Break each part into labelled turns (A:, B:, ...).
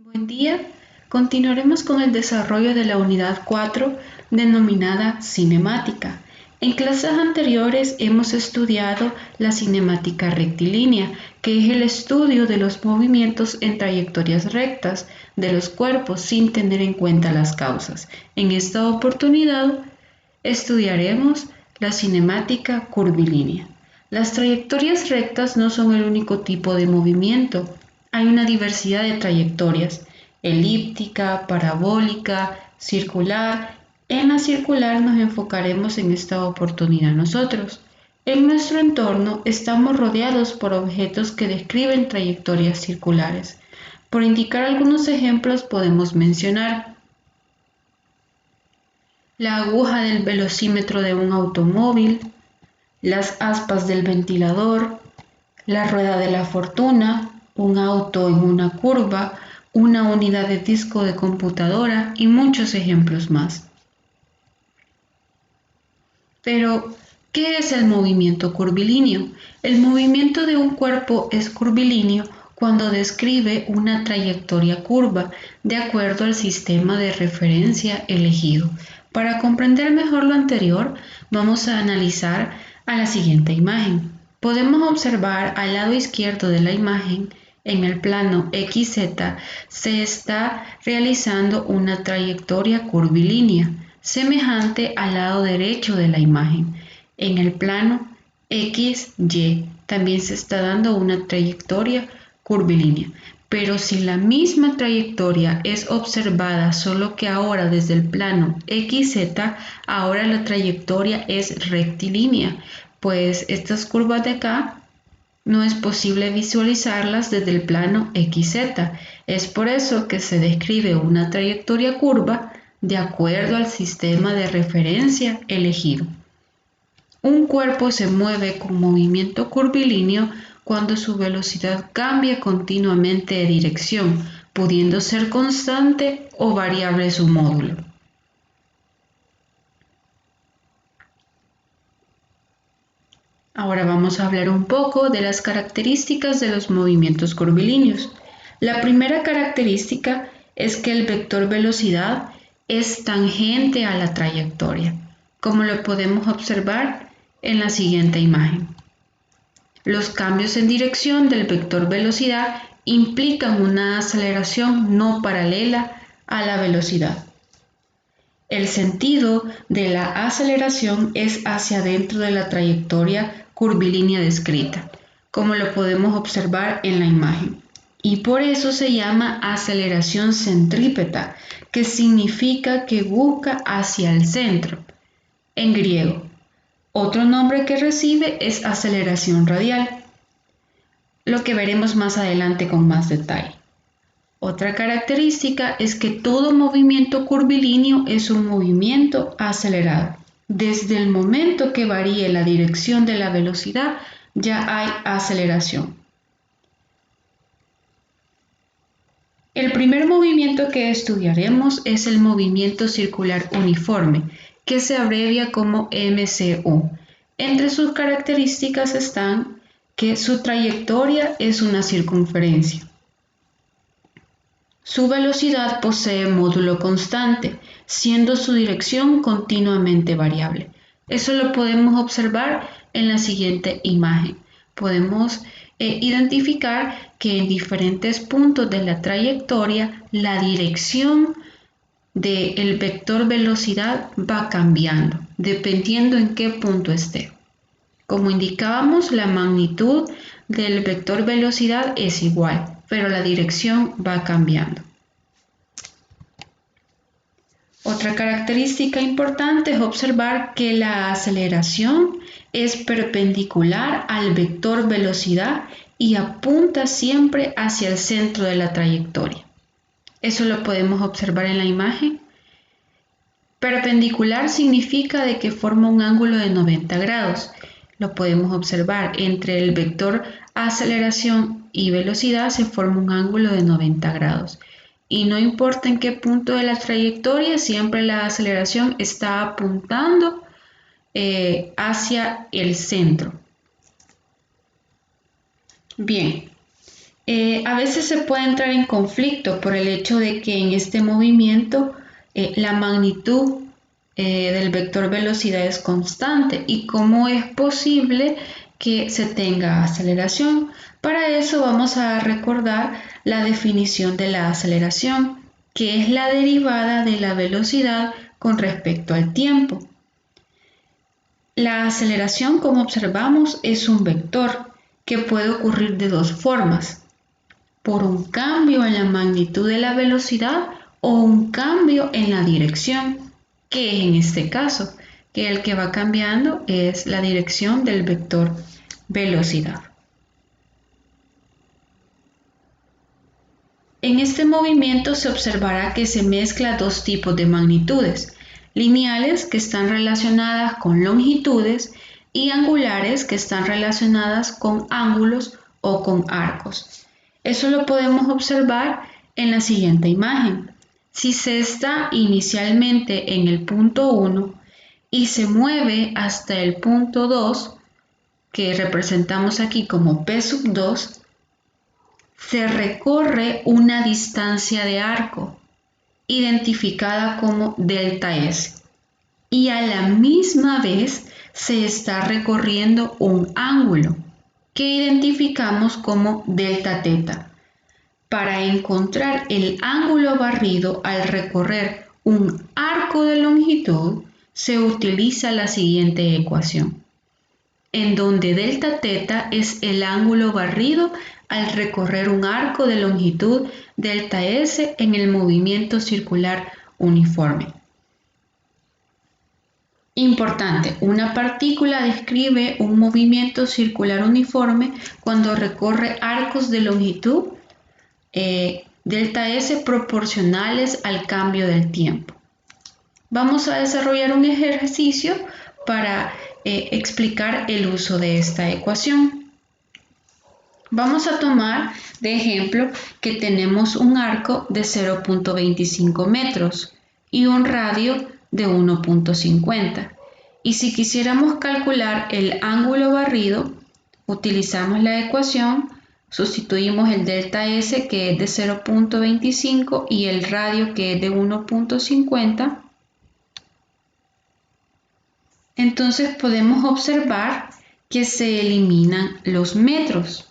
A: Buen día. Continuaremos con el desarrollo de la unidad 4 denominada cinemática. En clases anteriores hemos estudiado la cinemática rectilínea, que es el estudio de los movimientos en trayectorias rectas de los cuerpos sin tener en cuenta las causas. En esta oportunidad estudiaremos la cinemática curvilínea. Las trayectorias rectas no son el único tipo de movimiento. Hay una diversidad de trayectorias: elíptica, parabólica, circular. En la circular nos enfocaremos en esta oportunidad nosotros. En nuestro entorno estamos rodeados por objetos que describen trayectorias circulares. Por indicar algunos ejemplos podemos mencionar la aguja del velocímetro de un automóvil, las aspas del ventilador, la rueda de la fortuna, un auto en una curva, una unidad de disco de computadora y muchos ejemplos más. Pero, ¿qué es el movimiento curvilíneo? El movimiento de un cuerpo es curvilíneo cuando describe una trayectoria curva de acuerdo al sistema de referencia elegido. Para comprender mejor lo anterior, vamos a analizar a la siguiente imagen. Podemos observar al lado izquierdo de la imagen, en el plano XZ, se está realizando una trayectoria curvilínea, semejante al lado derecho de la imagen. En el plano XY también se está dando una trayectoria curvilínea. Pero si la misma trayectoria es observada, solo que ahora desde el plano XZ, ahora la trayectoria es rectilínea, pues estas curvas de acá no es posible visualizarlas desde el plano XZ. Es por eso que se describe una trayectoria curva de acuerdo al sistema de referencia elegido. Un cuerpo se mueve con movimiento curvilíneo cuando su velocidad cambia continuamente de dirección, pudiendo ser constante o variable su módulo. Ahora vamos a hablar un poco de las características de los movimientos curvilíneos. La primera característica es que el vector velocidad es tangente a la trayectoria, como lo podemos observar en la siguiente imagen. Los cambios en dirección del vector velocidad implican una aceleración no paralela a la velocidad. El sentido de la aceleración es hacia dentro de la trayectoria curvilínea descrita, como lo podemos observar en la imagen. Y por eso se llama aceleración centrípeta, que significa que busca hacia el centro, en griego. Otro nombre que recibe es aceleración radial, lo que veremos más adelante con más detalle. Otra característica es que todo movimiento curvilíneo es un movimiento acelerado. Desde el momento que varíe la dirección de la velocidad, ya hay aceleración. El primer movimiento que estudiaremos es el movimiento circular uniforme, que se abrevia como MCU. Entre sus características están que su trayectoria es una circunferencia. Su velocidad posee módulo constante, siendo su dirección continuamente variable. Eso lo podemos observar en la siguiente imagen. Podemos identificar que en diferentes puntos de la trayectoria la dirección del vector velocidad va cambiando, dependiendo en qué punto esté. Como indicábamos, la magnitud del vector velocidad es igual, pero la dirección va cambiando. Otra característica importante es observar que la aceleración es perpendicular al vector velocidad y apunta siempre hacia el centro de la trayectoria. Eso lo podemos observar en la imagen. Perpendicular significa de que forma un ángulo de 90 grados. Lo podemos observar entre el vector aceleración y velocidad se forma un ángulo de 90 grados. Y no importa en qué punto de la trayectoria, siempre la aceleración está apuntando hacia el centro. Bien, A veces se puede entrar en conflicto por el hecho de que en este movimiento la magnitud del vector velocidad es constante y cómo es posible que se tenga aceleración. Para eso vamos a recordar la definición de la aceleración, que es la derivada de la velocidad con respecto al tiempo. La aceleración, como observamos, es un vector que puede ocurrir de dos formas: por un cambio en la magnitud de la velocidad o un cambio en la dirección, que en este caso, que el que va cambiando es la dirección del vector velocidad. En este movimiento se observará que se mezcla dos tipos de magnitudes: lineales, que están relacionadas con longitudes, y angulares, que están relacionadas con ángulos o con arcos. Eso lo podemos observar en la siguiente imagen. Si se está inicialmente en el punto 1 y se mueve hasta el punto 2, que representamos aquí como P2, se recorre una distancia de arco, identificada como delta S, y a la misma vez se está recorriendo un ángulo, que identificamos como delta θ. Para encontrar el ángulo barrido al recorrer un arco de longitud, se utiliza la siguiente ecuación, en donde delta θ es el ángulo barrido al recorrer un arco de longitud delta S en el movimiento circular uniforme. Importante, una partícula describe un movimiento circular uniforme cuando recorre arcos de longitud delta S proporcionales al cambio del tiempo. Vamos a desarrollar un ejercicio para explicar el uso de esta ecuación. Vamos a tomar de ejemplo que tenemos un arco de 0.25 metros y un radio de 1.50. Y si quisiéramos calcular el ángulo barrido, utilizamos la ecuación, sustituimos el delta S, que es de 0.25, y el radio, que es de 1.50. Entonces podemos observar que se eliminan los metros.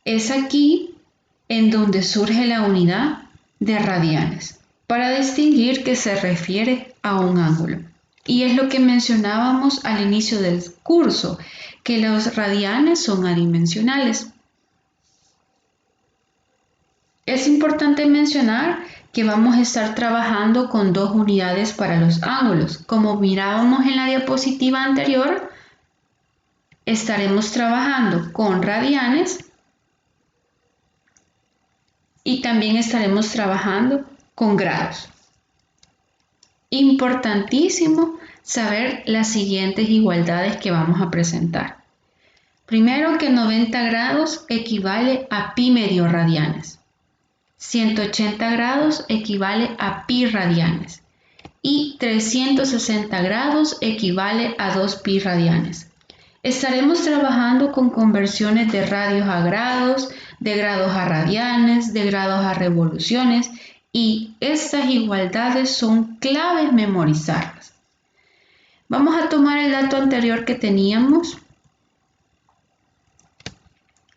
A: Es aquí en donde surge la unidad de radianes, para distinguir que se refiere a un ángulo. Y es lo que mencionábamos al inicio del curso, que los radianes son adimensionales. Es importante mencionar que vamos a estar trabajando con dos unidades para los ángulos. Como mirábamos en la diapositiva anterior, estaremos trabajando con radianes y también estaremos trabajando con grados. Importantísimo saber las siguientes igualdades que vamos a presentar. Primero, que 90 grados equivale a pi medio radianes. 180 grados equivale a pi radianes. Y 360 grados equivale a 2 pi radianes. Estaremos trabajando con conversiones de radios a grados, de grados a radianes, de grados a revoluciones, y estas igualdades son claves memorizarlas. Vamos a tomar el dato anterior que teníamos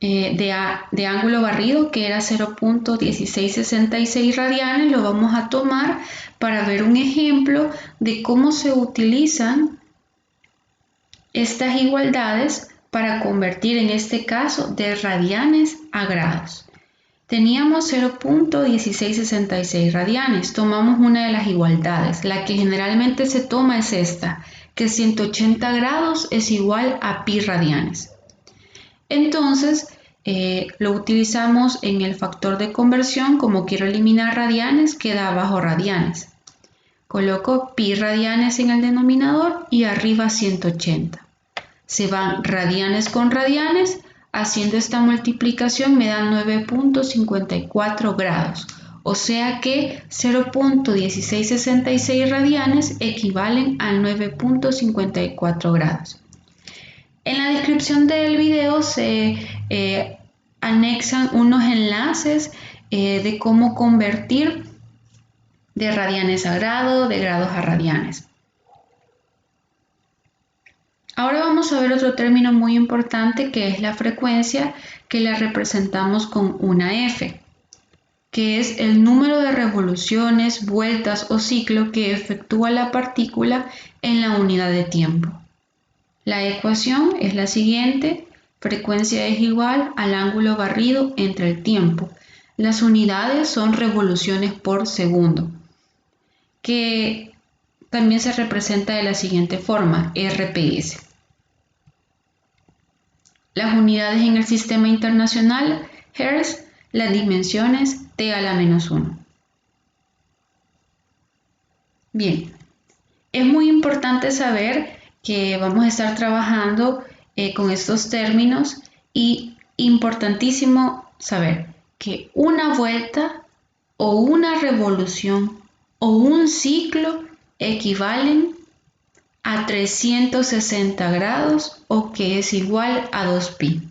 A: de ángulo barrido, que era 0.1666 radianes. Lo vamos a tomar para ver un ejemplo de cómo se utilizan estas igualdades para convertir, en este caso, de radianes a grados. Teníamos 0.1666 radianes, tomamos una de las igualdades, la que generalmente se toma es esta, que 180 grados es igual a pi radianes. Entonces, lo utilizamos en el factor de conversión. Como quiero eliminar radianes, queda abajo radianes. Coloco pi radianes en el denominador y arriba 180. Se van radianes con radianes, haciendo esta multiplicación me dan 9.54 grados, o sea que 0.1666 radianes equivalen a 9.54 grados. En la descripción del video se anexan unos enlaces de cómo convertir de radianes a grados, de grados a radianes. Ahora vamos a ver otro término muy importante que es la frecuencia, que la representamos con una F, que es el número de revoluciones, vueltas o ciclo que efectúa la partícula en la unidad de tiempo. La ecuación es la siguiente: frecuencia es igual al ángulo barrido entre el tiempo. Las unidades son revoluciones por segundo, que también se representa de la siguiente forma, RPS. Las unidades en el sistema internacional, Hertz, las dimensiones T a la menos 1. Bien, es muy importante saber que vamos a estar trabajando con estos términos y importantísimo saber que una vuelta o una revolución o un ciclo equivalen a 360 grados o que es igual a 2pi.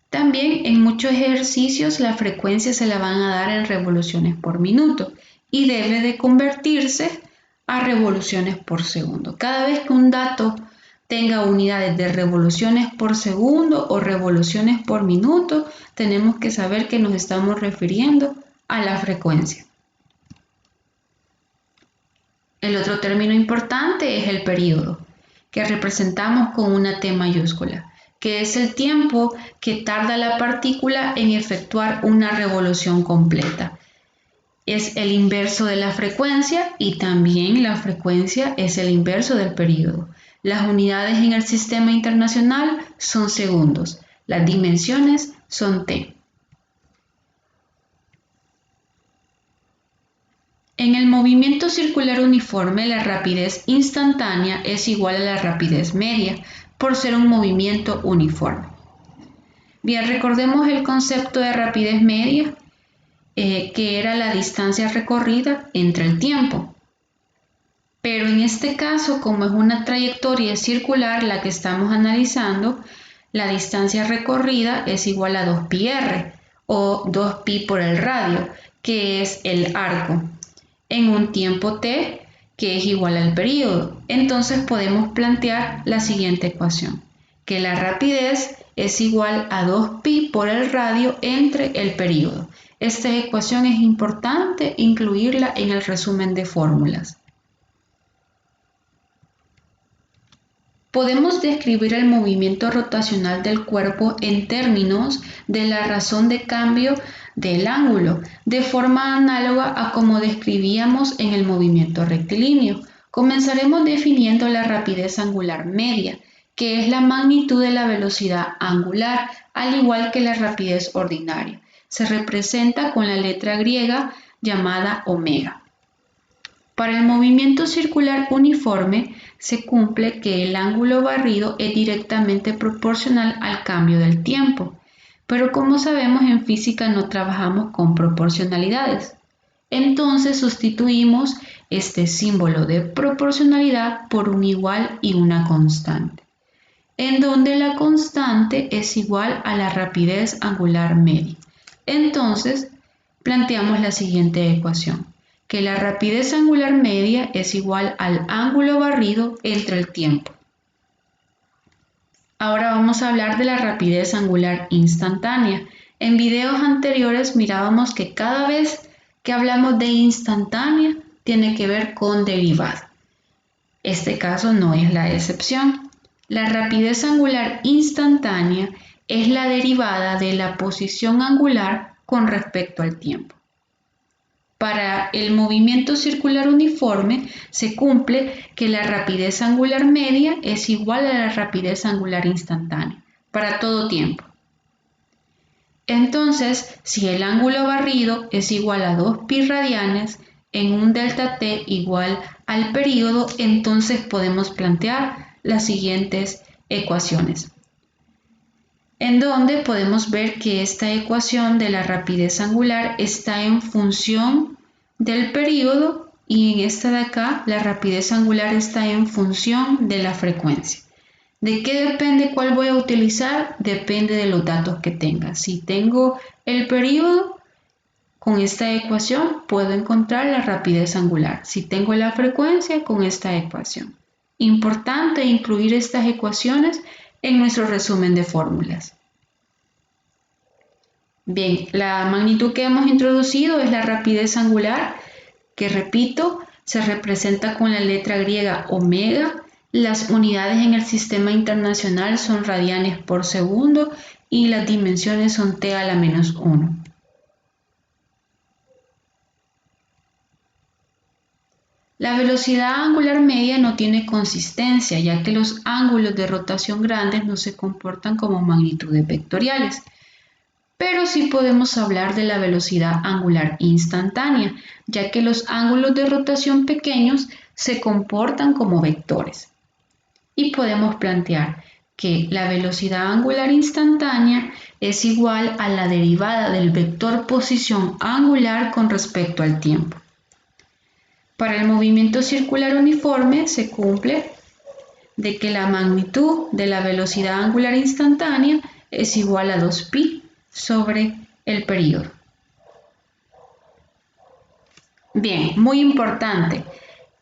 A: También en muchos ejercicios la frecuencia se la van a dar en revoluciones por minuto y debe de convertirse a revoluciones por segundo. Cada vez que un dato tenga unidades de revoluciones por segundo o revoluciones por minuto, tenemos que saber que nos estamos refiriendo a la frecuencia. El otro término importante es el período, que representamos con una T mayúscula, que es el tiempo que tarda la partícula en efectuar una revolución completa. Es el inverso de la frecuencia y también la frecuencia es el inverso del período. Las unidades en el sistema internacional son segundos, las dimensiones son T. En el movimiento circular uniforme, la rapidez instantánea es igual a la rapidez media, por ser un movimiento uniforme. Bien, recordemos el concepto de rapidez media, que era la distancia recorrida entre el tiempo. Pero en este caso, como es una trayectoria circular la que estamos analizando, la distancia recorrida es igual a 2πr o 2pi por el radio, que es el arco, en un tiempo t que es igual al período. Entonces podemos plantear la siguiente ecuación, que la rapidez es igual a 2pi por el radio entre el período. Esta ecuación es importante incluirla en el resumen de fórmulas. Podemos describir el movimiento rotacional del cuerpo en términos de la razón de cambio del ángulo, de forma análoga a como describíamos en el movimiento rectilíneo. Comenzaremos definiendo la rapidez angular media, que es la magnitud de la velocidad angular, al igual que la rapidez ordinaria. Se representa con la letra griega llamada omega. Para el movimiento circular uniforme se cumple que el ángulo barrido es directamente proporcional al cambio del tiempo, pero como sabemos en física no trabajamos con proporcionalidades. Entonces sustituimos este símbolo de proporcionalidad por un igual y una constante, en donde la constante es igual a la rapidez angular media. Entonces planteamos la siguiente ecuación, que la rapidez angular media es igual al ángulo barrido entre el tiempo. Ahora vamos a hablar de la rapidez angular instantánea. En videos anteriores mirábamos que cada vez que hablamos de instantánea tiene que ver con derivada. Este caso no es la excepción. La rapidez angular instantánea es la derivada de la posición angular con respecto al tiempo. Para el movimiento circular uniforme se cumple que la rapidez angular media es igual a la rapidez angular instantánea para todo tiempo. Entonces, si el ángulo barrido es igual a 2pi radianes en un delta t igual al período, entonces podemos plantear las siguientes ecuaciones, en donde podemos ver que esta ecuación de la rapidez angular está en función del período y en esta de acá la rapidez angular está en función de la frecuencia. ¿De qué depende cuál voy a utilizar? Depende de los datos que tenga. Si tengo el periodo, con esta ecuación puedo encontrar la rapidez angular. Si tengo la frecuencia, con esta ecuación. Importante incluir estas ecuaciones en nuestro resumen de fórmulas. Bien, la magnitud que hemos introducido es la rapidez angular, que repito, se representa con la letra griega omega. Las unidades en el sistema internacional son radianes por segundo y las dimensiones son t a la menos 1. La velocidad angular media no tiene consistencia, ya que los ángulos de rotación grandes no se comportan como magnitudes vectoriales. Pero sí podemos hablar de la velocidad angular instantánea, ya que los ángulos de rotación pequeños se comportan como vectores. Y podemos plantear que la velocidad angular instantánea es igual a la derivada del vector posición angular con respecto al tiempo. Para el movimiento circular uniforme se cumple de que la magnitud de la velocidad angular instantánea es igual a 2pi sobre el periodo. Bien, muy importante.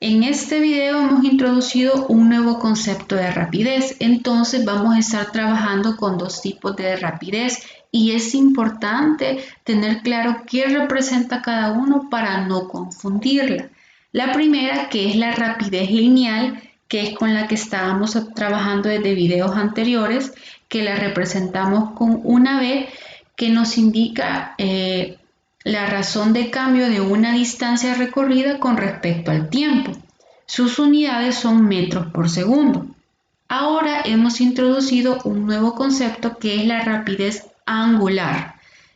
A: En este video hemos introducido un nuevo concepto de rapidez, entonces vamos a estar trabajando con dos tipos de rapidez y es importante tener claro qué representa cada uno para no confundirla. La primera, que es la rapidez lineal, que es con la que estábamos trabajando desde videos anteriores, que la representamos con una V que nos indica la razón de cambio de una distancia recorrida con respecto al tiempo. Sus unidades son metros por segundo. Ahora hemos introducido un nuevo concepto que es la rapidez angular,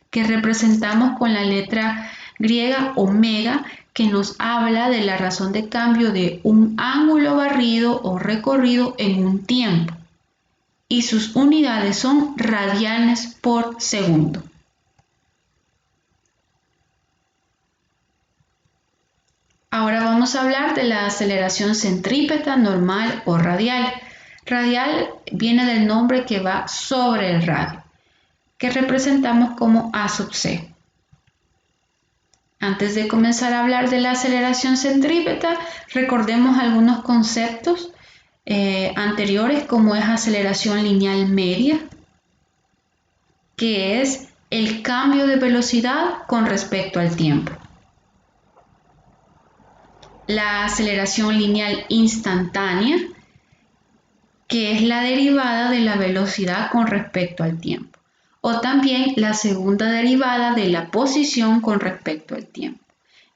A: que representamos con la letra griega omega, que nos habla de la razón de cambio de un ángulo barrido o recorrido en un tiempo. Y sus unidades son radianes por segundo. Ahora vamos a hablar de la aceleración centrípeta, normal o radial. Radial viene del nombre que va sobre el radio, que representamos como A sub c. Antes de comenzar a hablar de la aceleración centrípeta, recordemos algunos conceptos anteriores, como es aceleración lineal media, que es el cambio de velocidad con respecto al tiempo. La aceleración lineal instantánea, que es la derivada de la velocidad con respecto al tiempo, o también la segunda derivada de la posición con respecto al tiempo.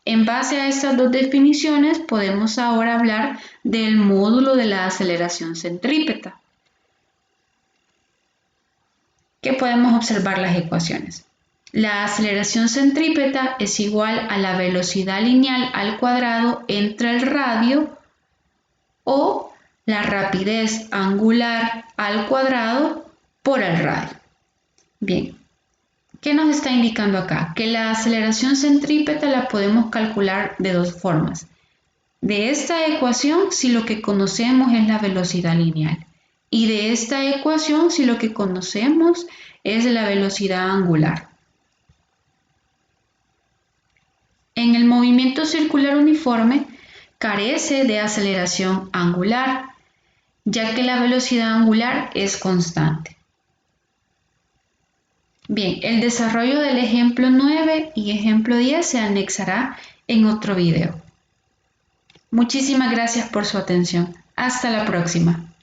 A: En base a estas dos definiciones podemos ahora hablar del módulo de la aceleración centrípeta, que podemos observar las ecuaciones. La aceleración centrípeta es igual a la velocidad lineal al cuadrado entre el radio o la rapidez angular al cuadrado por el radio. Bien, ¿qué nos está indicando acá? Que la aceleración centrípeta la podemos calcular de dos formas. De esta ecuación, si lo que conocemos es la velocidad lineal, y de esta ecuación, si lo que conocemos es la velocidad angular. En el movimiento circular uniforme carece de aceleración angular, ya que la velocidad angular es constante. Bien, el desarrollo del ejemplo 9 y ejemplo 10 se anexará en otro video. Muchísimas gracias por su atención. Hasta la próxima.